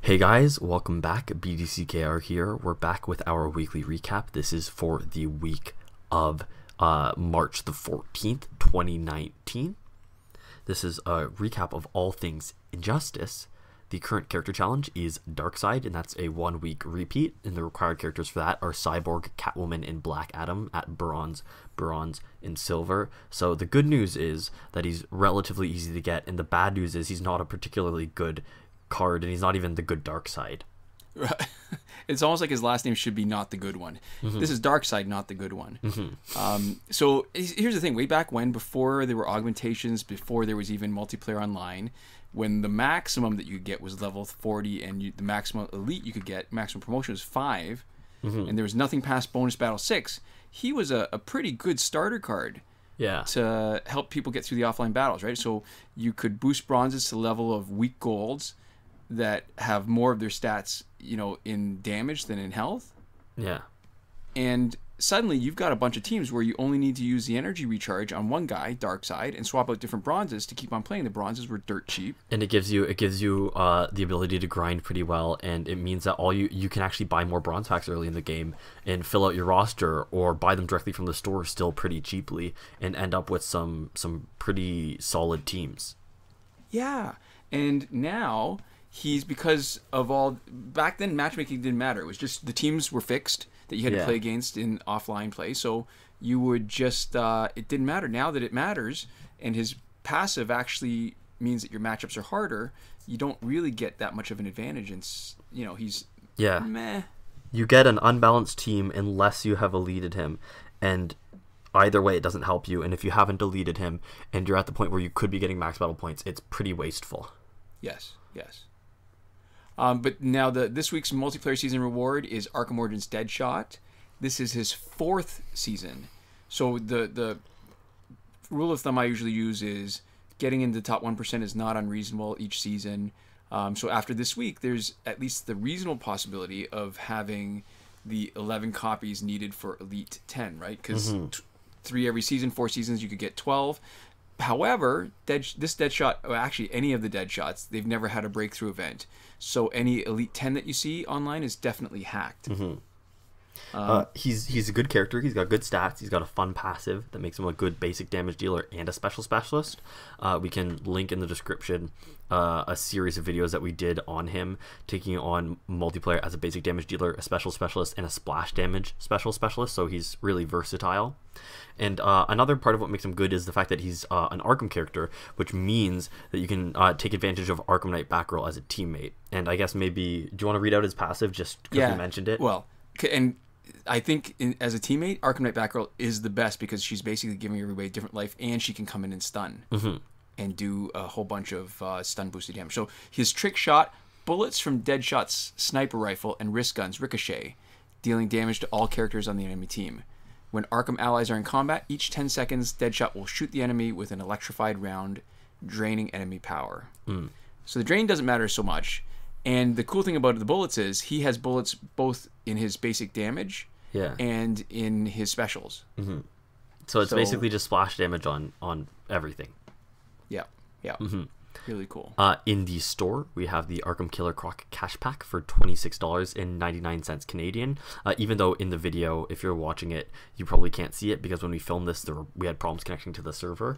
Hey guys, welcome back. BDCKR here. We're back with our weekly recap. This is for the week of March the 14th, 2019. This is a recap of all things Injustice. The current character challenge is Darkseid, and that's a 1 week repeat. And the required characters for that are Cyborg, Catwoman, and Black Adam at bronze, and silver. So the good news is that he's relatively easy to get, and the bad news is he's not a particularly good card, and he's not even the good Darkseid. Right. It's almost like his last name should be not the good one. This is Darkseid, not the good one. So here's the thing. Way back when, before there were augmentations, before there was even multiplayer online, when the maximum that you could get was level 40 and the maximum elite you could get, maximum promotion was 5, and there was nothing past bonus battle 6, he was a pretty good starter card. Yeah. To help people get through the offline battles, right? So you could boost bronzes to the level of weak golds that have more of their stats, you know, in damage than in health. Yeah. And suddenly you've got a bunch of teams where you only need to use the energy recharge on one guy, Darkseid, and swap out different bronzes to keep on playing. The bronzes were dirt cheap. And it gives you the ability to grind pretty well, and it means that you can actually buy more bronze packs early in the game and fill out your roster, or buy them directly from the store still pretty cheaply, and end up with some pretty solid teams. Yeah. And now he's, because of all, back then matchmaking didn't matter. It was just the teams were fixed that you had to play against in offline play. So you would just, it didn't matter. Now that it matters, and his passive actually means that your matchups are harder, you don't really get that much of an advantage. And, you know, he's meh. You get an unbalanced team unless you have deleted him. And either way, it doesn't help you. And if you haven't deleted him and you're at the point where you could be getting max battle points, it's pretty wasteful. Yes, yes. But now this week's multiplayer season reward is Arkham Origins Deadshot. This is his 4th season. So the rule of thumb I usually use is getting into the top 1% is not unreasonable each season. So after this week, there's at least the reasonable possibility of having the 11 copies needed for Elite 10, right? Because 3 every season, 4 seasons, you could get 12. However, this Deadshot, or actually any of the Deadshots, they've never had a breakthrough event. So any Elite 10 that you see online is definitely hacked. He's a good character. He's got good stats. He's got a fun passive that makes him a good basic damage dealer and a special specialist. We can link in the description a series of videos that we did on him, taking on multiplayer as a basic damage dealer, a special specialist, and a splash damage special specialist. So he's really versatile. And another part of what makes him good is the fact that he's an Arkham character, which means that you can take advantage of Arkham Knight Batgirl as a teammate. And I guess maybe, do you want to read out his passive just because we mentioned it? Well, and I think as a teammate, Arkham Knight Batgirl is the best because she's basically giving everybody a different life, and she can come in and stun and do a whole bunch of stun boosted damage. So his trick shot, bullets from Deadshot's sniper rifle and wrist guns ricochet, dealing damage to all characters on the enemy team. When Arkham allies are in combat, each 10 seconds, Deadshot will shoot the enemy with an electrified round, draining enemy power. So the drain doesn't matter so much. And the cool thing about the bullets is he has bullets both in his basic damage and in his specials. So it's basically just splash damage on everything. Yeah, yeah. Really cool. In the store, we have the Arkham Killer Croc cash pack for $26.99 Canadian. Even though in the video, if you're watching it, you probably can't see it because when we filmed this, we had problems connecting to the server.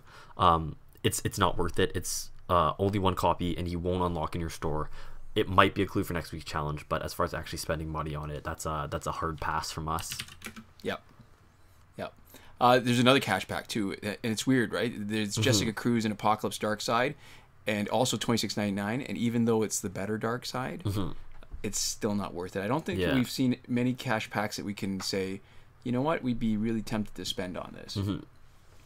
It's not worth it. It's only 1 copy, and you won't unlock in your store. It might be a clue for next week's challenge, but as far as actually spending money on it, that's a hard pass from us. Yep. Yep. There's another cash pack too, and it's weird, right? There's Jessica Cruz and Apocalypse Darkseid, and also $26.99. And even though it's the better Darkseid, it's still not worth it. I don't think we've seen many cash packs that we can say, you know what, we'd be really tempted to spend on this.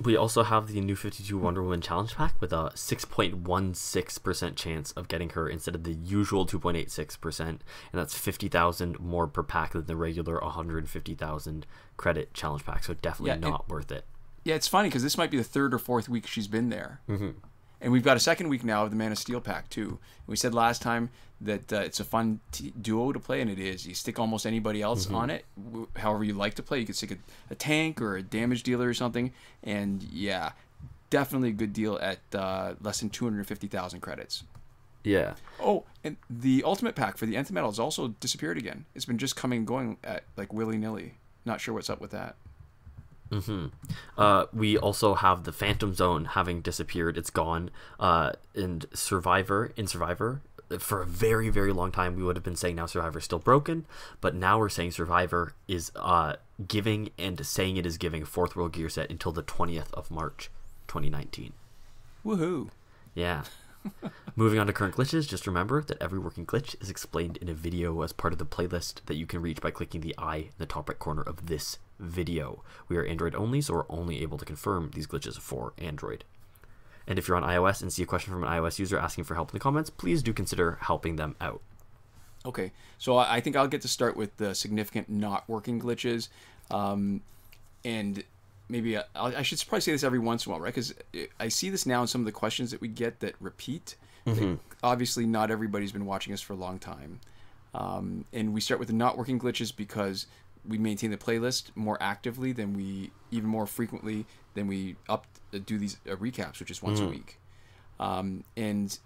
We also have the New 52 Wonder Woman challenge pack with a 6.16% chance of getting her instead of the usual 2.86%, and that's 50,000 more per pack than the regular 150,000 credit challenge pack. So definitely not worth it. Yeah, it's funny because this might be the 3rd or 4th week she's been there. And we've got a 2nd week now of the Man of Steel pack too. We said last time that it's a fun duo to play, and it is. You stick almost anybody else on it, however you like to play. You could stick a tank or a damage dealer or something, and yeah, definitely a good deal at less than 250,000 credits. Yeah. Oh, and the ultimate pack for the nth metal has also disappeared again. It's been just coming and going at like willy-nilly. Not sure what's up with that. We also have the Phantom Zone having disappeared. It's gone. And Survivor, for a very, very long time, we would have been saying now Survivor's still broken, but now we're saying Survivor is giving and saying it is giving a fourth world gear set until the 20th of March, 2019. Woohoo! Yeah. Moving on to current glitches, just remember that every working glitch is explained in a video as part of the playlist that you can reach by clicking the eye in the top right corner of this video. We are Android only, so we're only able to confirm these glitches for Android. And if you're on iOS and see a question from an iOS user asking for help in the comments, please do consider helping them out. Okay, so I think I'll get to start with the significant not working glitches. And maybe I should probably say this every once in a while, right? Because I see this now in some of the questions that we get that repeat. Obviously, not everybody's been watching us for a long time. And we start with the not working glitches because we maintain the playlist more actively than even more frequently than we do these recaps, which is once a week. And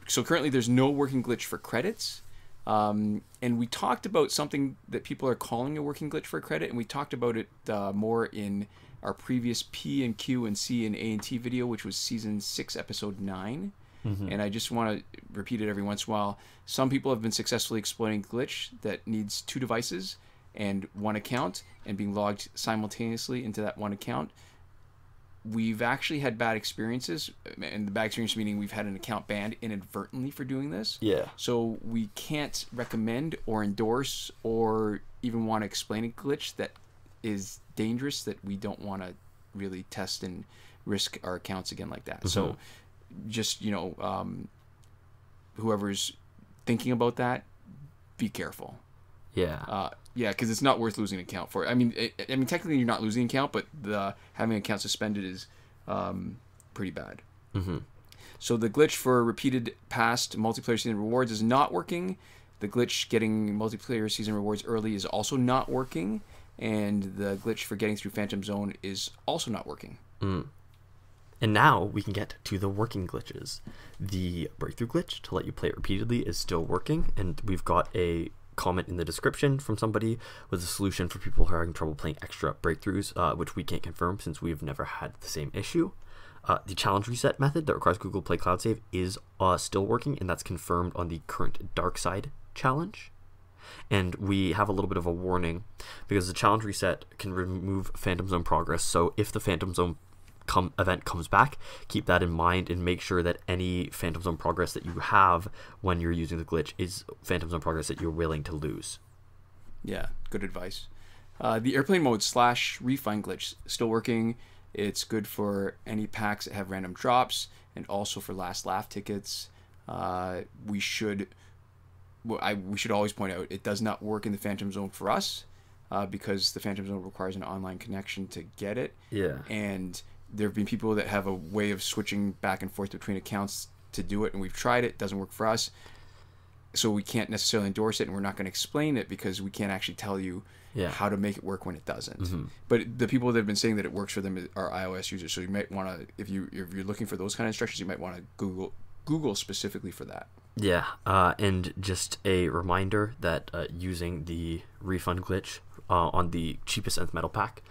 so currently there's no working glitch for credits. And we talked about something that people are calling a working glitch for a credit, and we talked about it more in our previous P and Q and C and A and T video, which was season 6, episode 9. And I just want to repeat it every once in a while. Some people have been successfully exploiting glitch that needs 2 devices and 1 account and being logged simultaneously into that 1 account. We've actually had bad experiences, and the bad experience meaning we've had an account banned inadvertently for doing this. Yeah. So we can't recommend or endorse or even want to explain a glitch that is dangerous that we don't want to really test and risk our accounts again like that. So just, whoever's thinking about that, be careful. Yeah. Yeah, because it's not worth losing an account for. I mean, technically you're not losing an account, but having an account suspended is pretty bad. So the glitch for repeated past multiplayer season rewards is not working. The glitch getting multiplayer season rewards early is also not working. And the glitch for getting through Phantom Zone is also not working. And now we can get to the working glitches. The breakthrough glitch to let you play it repeatedly is still working, and we've got a comment in the description from somebody with a solution for people who are having trouble playing extra breakthroughs, which we can't confirm since we've never had the same issue. The challenge reset method that requires Google Play Cloud Save is still working, and that's confirmed on the current Darkseid challenge. And we have a little bit of a warning because the challenge reset can remove Phantom Zone progress. So if the Phantom Zone event comes back, keep that in mind and make sure that any Phantom Zone progress that you have when you're using the glitch is Phantom Zone progress that you're willing to lose. Yeah, good advice. The airplane mode / refund glitch still working. It's good for any packs that have random drops and also for last laugh tickets. We should always point out it does not work in the Phantom Zone for us because the Phantom Zone requires an online connection to get it. Yeah. And there have been people that have a way of switching back and forth between accounts to do it, and we've tried it. It doesn't work for us. So we can't necessarily endorse it, and we're not going to explain it because we can't actually tell you how to make it work when it doesn't. But the people that have been saying that it works for them are iOS users. So you might want to, if you're looking for those kind of instructions, you might want to Google specifically for that. Yeah, and just a reminder that using the refund glitch on the cheapest nth metal pack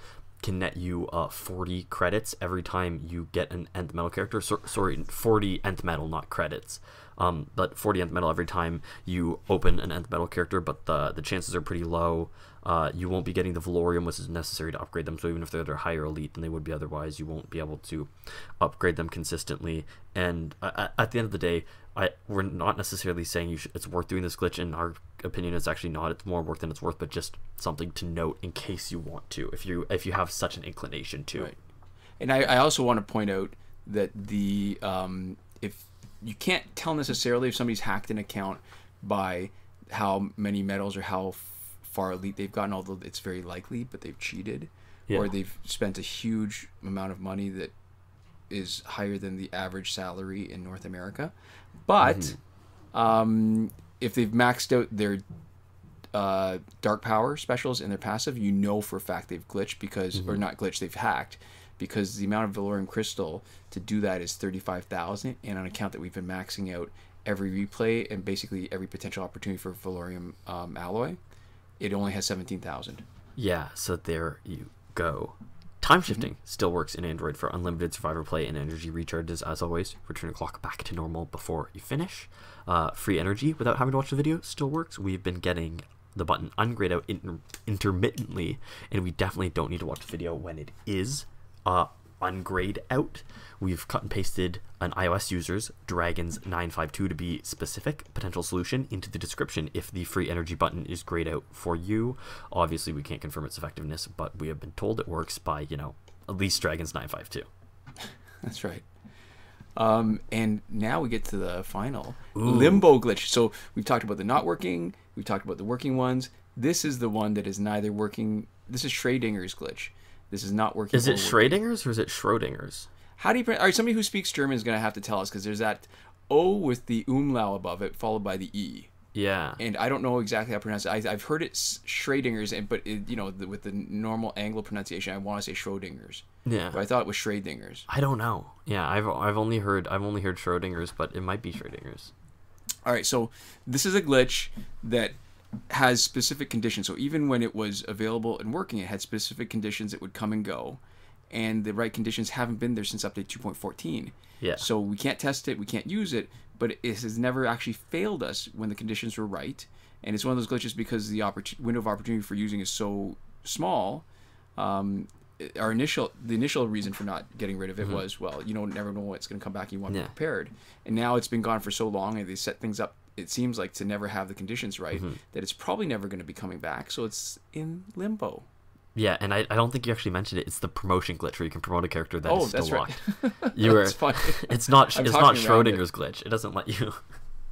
can net you 40 credits every time you get an nth metal character. Sorry, 40 nth metal, not credits. But 40 nth metal every time you open an nth metal character, but the chances are pretty low. You won't be getting the Valorium, which is necessary to upgrade them, so even if they're higher elite than they would be otherwise, you won't be able to upgrade them consistently. And at the end of the day, we're not necessarily saying it's worth doing this glitch. In our opinion, it's actually not. It's more work than it's worth, but just something to note in case you want to, if you have such an inclination to. Right. And I also want to point out that if you can't tell necessarily if somebody's hacked an account by how many medals or how far elite they've gotten, although it's very likely, but they've cheated or they've spent a huge amount of money that is higher than the average salary in North America. But if they've maxed out their dark power specials in their passive, you know for a fact they've glitched because, or not glitched, they've hacked, because the amount of Valorium crystal to do that is 35,000, and on an account that we've been maxing out every replay and basically every potential opportunity for Valorium alloy, it only has 17,000. Yeah, so there you go. Time shifting still works in Android for unlimited survivor play and energy recharges. As always, return the clock back to normal before you finish. Free energy without having to watch the video still works. We've been getting the button ungrayed out intermittently, and we definitely don't need to watch the video when it is ungrayed out. We've cut and pasted an iOS user's Dragons952 to be specific potential solution into the description if the free energy button is grayed out for you. Obviously, we can't confirm its effectiveness, but we have been told it works by, you know, at least Dragons952. That's right. And now we get to the final limbo glitch. So we've talked about the not working. We've talked about the working ones. This is the one that is neither working. This is Schrodinger's glitch. This is not working. Is it Schrodinger's or is it Schrodinger's? How do you pronounce? All right, somebody who speaks German is going to have to tell us, because there's that O with the umlaut above it, followed by the E. Yeah. And I don't know exactly how to pronounce it. I've heard it Schrodinger's, but it, you know, with the normal Anglo pronunciation, I want to say Schrodinger's. Yeah. But I thought it was Schrodinger's. I don't know. Yeah, I've only heard Schrodinger's, but it might be Schrodinger's. All right, so this is a glitch that has specific conditions. So even when it was available and working, it had specific conditions that would come and go, and the right conditions haven't been there since update 2.14. Yeah. So we can't test it, we can't use it, but it has never actually failed us when the conditions were right. And it's one of those glitches because the window of opportunity for using is so small. The initial reason for not getting rid of it was, well, you don't never know what's going to come back. You want to be prepared. And now it's been gone for so long, and they set things up, it seems like, to never have the conditions right, that it's probably never going to be coming back. So it's in limbo. Yeah, and I don't think you actually mentioned it. It's the promotion glitch where you can promote a character that is still locked. That's funny. It's not Schrodinger's glitch. It doesn't let you.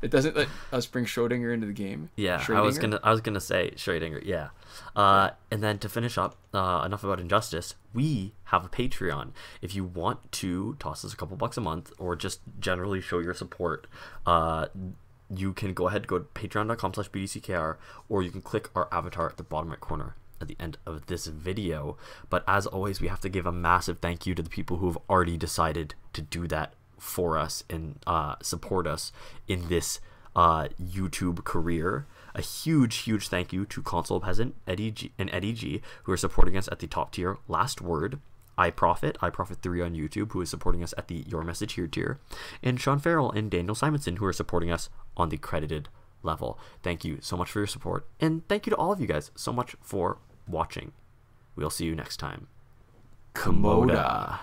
It doesn't let us bring Schrodinger into the game. Yeah, Schrodinger? I was gonna say Schrodinger. Yeah, and then to finish up, enough about Injustice. We have a Patreon. If you want to toss us a couple bucks a month, or just generally show your support, you can go to patreon.com/bdckr, or you can click our avatar at the bottom right corner at the end of this video. But as always, we have to give a massive thank you to the people who have already decided to do that for us and support us in this YouTube career. A huge thank you to Console Peasant, Eddie G, who are supporting us at the top tier. Last Word, iProfit3 on YouTube, who is supporting us at the Your Message Here tier, and Sean Farrell and Daniel Simonson, who are supporting us on the credited level. Thank you so much for your support, and thank you to all of you guys so much for watching. We'll see you next time. Komoda.